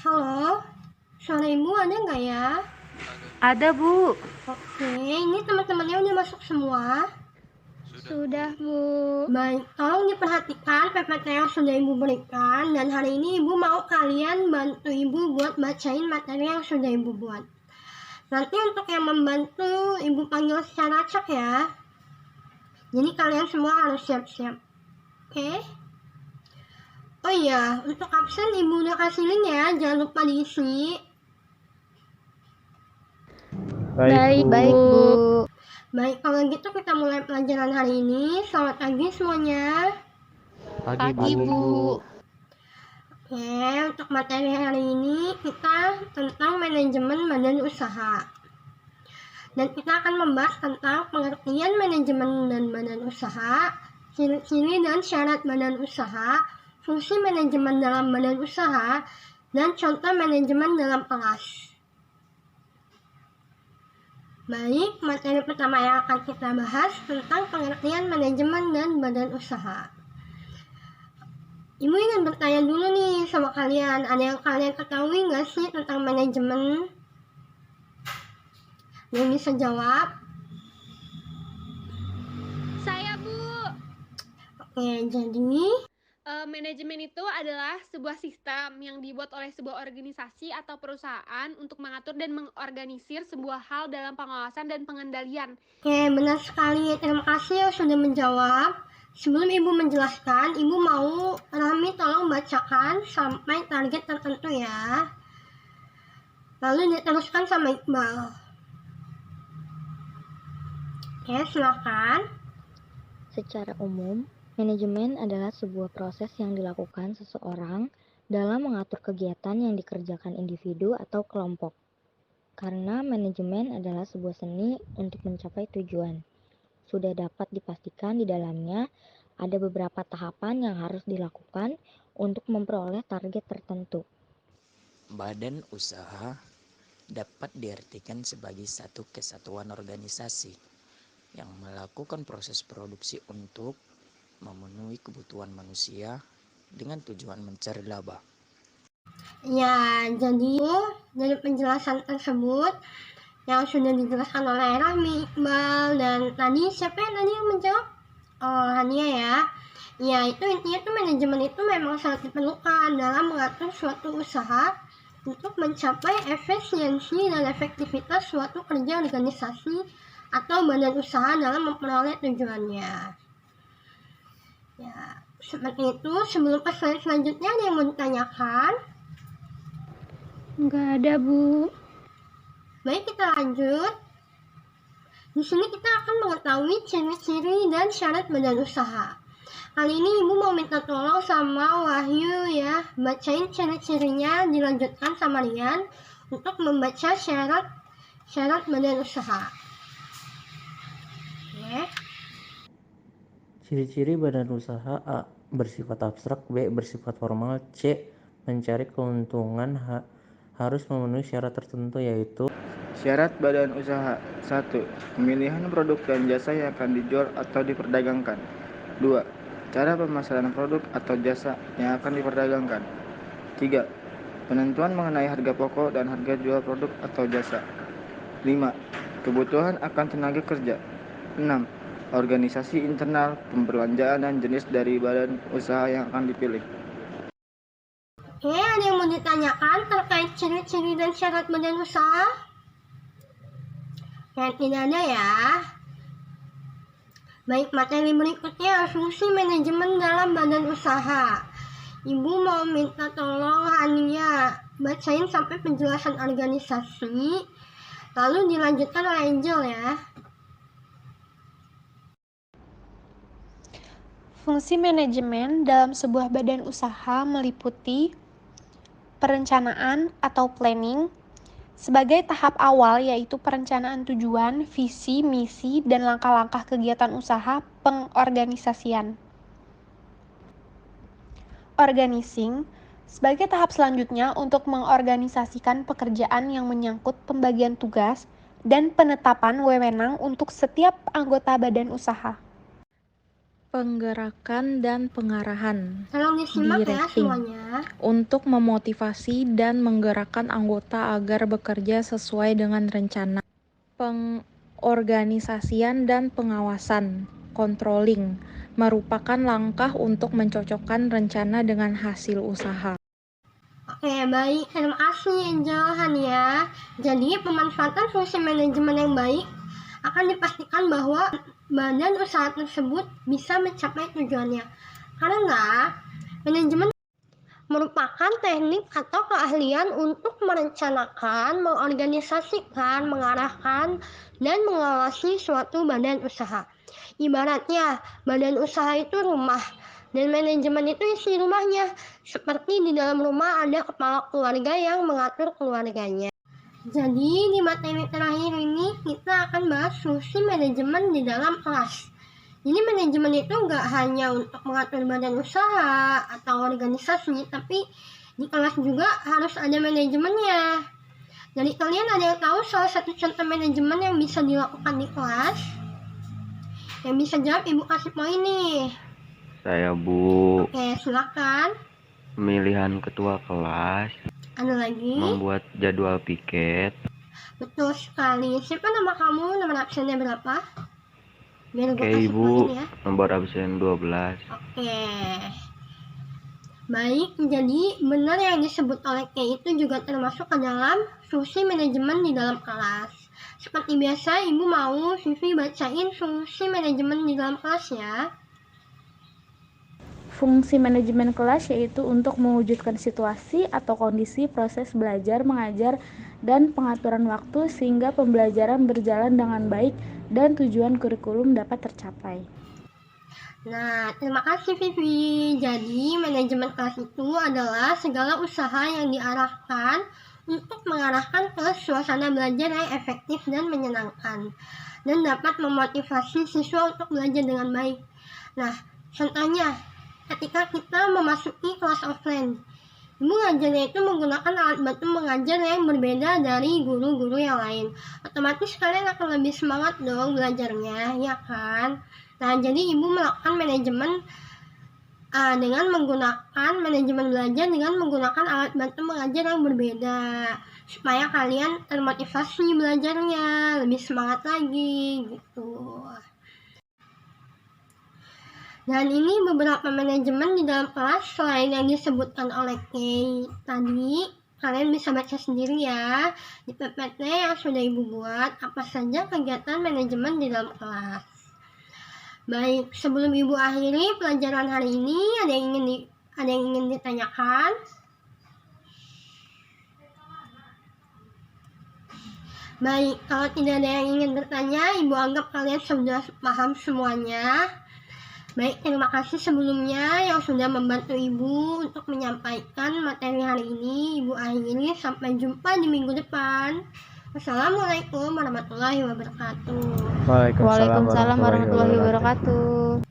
Halo, suara ibu ada nggak ya? Ada, Bu. Oke, ini teman-temannya udah masuk semua. Sudah, Bu. Baik, tolong diperhatikan PPT yang sudah ibu berikan. Dan hari ini ibu mau kalian bantu ibu buat bacain materi yang sudah ibu buat. Nanti untuk yang membantu ibu panggil secara acak ya. Jadi kalian semua harus siap-siap. Oke? Oh iya, untuk absen ibu udah kasih link ya, jangan lupa diisi. Baik, Bu. Baik, kalau gitu kita mulai pelajaran hari ini. Selamat pagi semuanya. Pagi, Bu. Oke, untuk materi hari ini kita tentang manajemen badan usaha. Dan kita akan membahas tentang pengertian manajemen dan badan usaha, ciri-ciri dan syarat badan usaha, fungsi manajemen dalam badan usaha, dan contoh manajemen dalam kelas. Baik, materi pertama yang akan kita bahas tentang pengertian manajemen dan badan usaha. Ibu ingin bertanya dulu nih sama kalian, ada yang kalian ketahui nggak sih tentang manajemen? Yang bisa jawab? Saya, Bu. Oke, jadi Manajemen itu adalah sebuah sistem yang dibuat oleh sebuah organisasi atau perusahaan untuk mengatur dan mengorganisir sebuah hal dalam pengawasan dan pengendalian. oke, benar sekali. Terima kasih yang sudah menjawab. Sebelum ibu menjelaskan, ibu mau Rami tolong bacakan sampai target tertentu ya. Lalu diteruskan sama Iqbal. Oke, silakan. Secara umum, manajemen adalah sebuah proses yang dilakukan seseorang dalam mengatur kegiatan yang dikerjakan individu atau kelompok. Karena manajemen adalah sebuah seni untuk mencapai tujuan. Sudah dapat dipastikan di dalamnya ada beberapa tahapan yang harus dilakukan untuk memperoleh target tertentu. Badan usaha dapat diartikan sebagai satu kesatuan organisasi yang melakukan proses produksi untuk memenuhi kebutuhan manusia dengan tujuan mencari laba. Ya, jadi dari penjelasan tersebut yang sudah dijelaskan oleh Rahmi, Iqbal, dan tadi siapa yang tadi yang menjawab? Oh, Hania ya. Ya, itu intinya tuh manajemen itu memang sangat diperlukan dalam mengatur suatu usaha untuk mencapai efisiensi dan efektivitas suatu kerja organisasi atau badan usaha dalam memperoleh tujuannya. Ya, seperti itu. Sebelum ke slide selanjutnya, ada yang mau ditanyakan? Nggak ada, Bu. Baik, kita lanjut. Di sini kita akan mengetahui ciri-ciri dan syarat badan usaha. Kali ini ibu mau minta tolong sama Wahyu ya, bacain ciri-cirinya, dilanjutkan sama Rian untuk membaca syarat badan usaha. Oke. Ciri-ciri badan usaha: A. Bersifat abstrak. B. Bersifat formal. C. Mencari keuntungan. Harus memenuhi syarat tertentu, yaitu Syarat badan usaha. 1. Pemilihan produk dan jasa yang akan dijual atau diperdagangkan. 2. Cara pemasaran produk atau jasa yang akan diperdagangkan. 3. Penentuan mengenai harga pokok dan harga jual produk atau jasa. 5. Kebutuhan akan tenaga kerja. 6. Organisasi internal, pembelanjaan dan jenis dari badan usaha yang akan dipilih. Oke, ada yang mau ditanyakan terkait ciri-ciri dan syarat badan usaha? Yang tidak ada ya. Baik, materi berikutnya fungsi manajemen dalam badan usaha. Ibu mau minta tolong Hania bacain sampai penjelasan organisasi, lalu dilanjutkan oleh Angel ya. Fungsi manajemen dalam sebuah badan usaha meliputi perencanaan atau planning sebagai tahap awal, yaitu perencanaan tujuan, visi, misi, dan langkah-langkah kegiatan usaha pengorganisasian. Organizing sebagai tahap selanjutnya untuk mengorganisasikan pekerjaan yang menyangkut pembagian tugas dan penetapan wewenang untuk setiap anggota badan usaha. Penggerakan dan pengarahan Tolong disimak ya Directing. semuanya. untuk memotivasi dan menggerakkan anggota agar bekerja sesuai dengan rencana. Pengorganisasian dan pengawasan controlling merupakan langkah untuk mencocokkan rencana dengan hasil usaha. Oke, baik. Terima kasih Angel, Hania. Jadi, pemanfaatan fungsi manajemen yang baik akan dipastikan bahwa badan usaha tersebut bisa mencapai tujuannya. Karena manajemen merupakan teknik atau keahlian untuk merencanakan, mengorganisasikan, mengarahkan, dan mengawasi suatu badan usaha. Ibaratnya, badan usaha itu rumah, dan manajemen itu isi rumahnya. Seperti di dalam rumah ada kepala keluarga yang mengatur keluarganya. Jadi, di materi terakhir ini kita akan bahas fungsi manajemen di dalam kelas. Jadi manajemen itu nggak hanya untuk mengatur badan usaha atau organisasi, tapi di kelas juga harus ada manajemennya. Jadi kalian ada yang tahu salah satu contoh manajemen yang bisa dilakukan di kelas? Yang bisa jawab Ibu kasih poin nih. Saya, Bu. Oke, silakan. Pemilihan ketua kelas, Ada lagi? membuat jadwal piket, Betul sekali. Siapa nama kamu? Nomor absennya berapa? Biar gue Oke, kasih Ibu. poin ya. Nomor absen 12. Oke. Baik, jadi benar yang disebut oleh K itu juga termasuk ke dalam fungsi manajemen di dalam kelas. Seperti biasa, Ibu mau Vivi bacain fungsi manajemen di dalam kelas ya. Fungsi manajemen kelas yaitu untuk mewujudkan situasi atau kondisi proses belajar, mengajar, dan pengaturan waktu sehingga pembelajaran berjalan dengan baik dan tujuan kurikulum dapat tercapai. Nah, terima kasih Vivi. Jadi, manajemen kelas itu adalah segala usaha yang diarahkan untuk mengarahkan ke suasana belajar yang efektif dan menyenangkan, dan dapat memotivasi siswa untuk belajar dengan baik. Nah, contohnya, ketika kita memasuki kelas offline, Ibu ngajarnya itu menggunakan alat bantu mengajar yang berbeda dari guru-guru yang lain. Otomatis kalian akan lebih semangat dong belajarnya, ya kan? Nah, jadi Ibu melakukan manajemen dengan menggunakan manajemen belajar dengan menggunakan alat bantu mengajar yang berbeda, supaya kalian termotivasi belajarnya, lebih semangat lagi, gitu. Dan ini beberapa manajemen di dalam kelas selain yang disebutkan oleh Kay tadi. Kalian bisa baca sendiri ya di PPT yang sudah Ibu buat apa saja kegiatan manajemen di dalam kelas. Baik, sebelum Ibu akhiri pelajaran hari ini, ada yang ingin ditanyakan? Baik, kalau tidak ada yang ingin bertanya, Ibu anggap kalian sudah paham semuanya. Baik, terima kasih sebelumnya yang sudah membantu Ibu untuk menyampaikan materi hari ini. Ibu akhiri, sampai jumpa di minggu depan. Wassalamualaikum warahmatullahi wabarakatuh. Waalaikumsalam warahmatullahi wabarakatuh.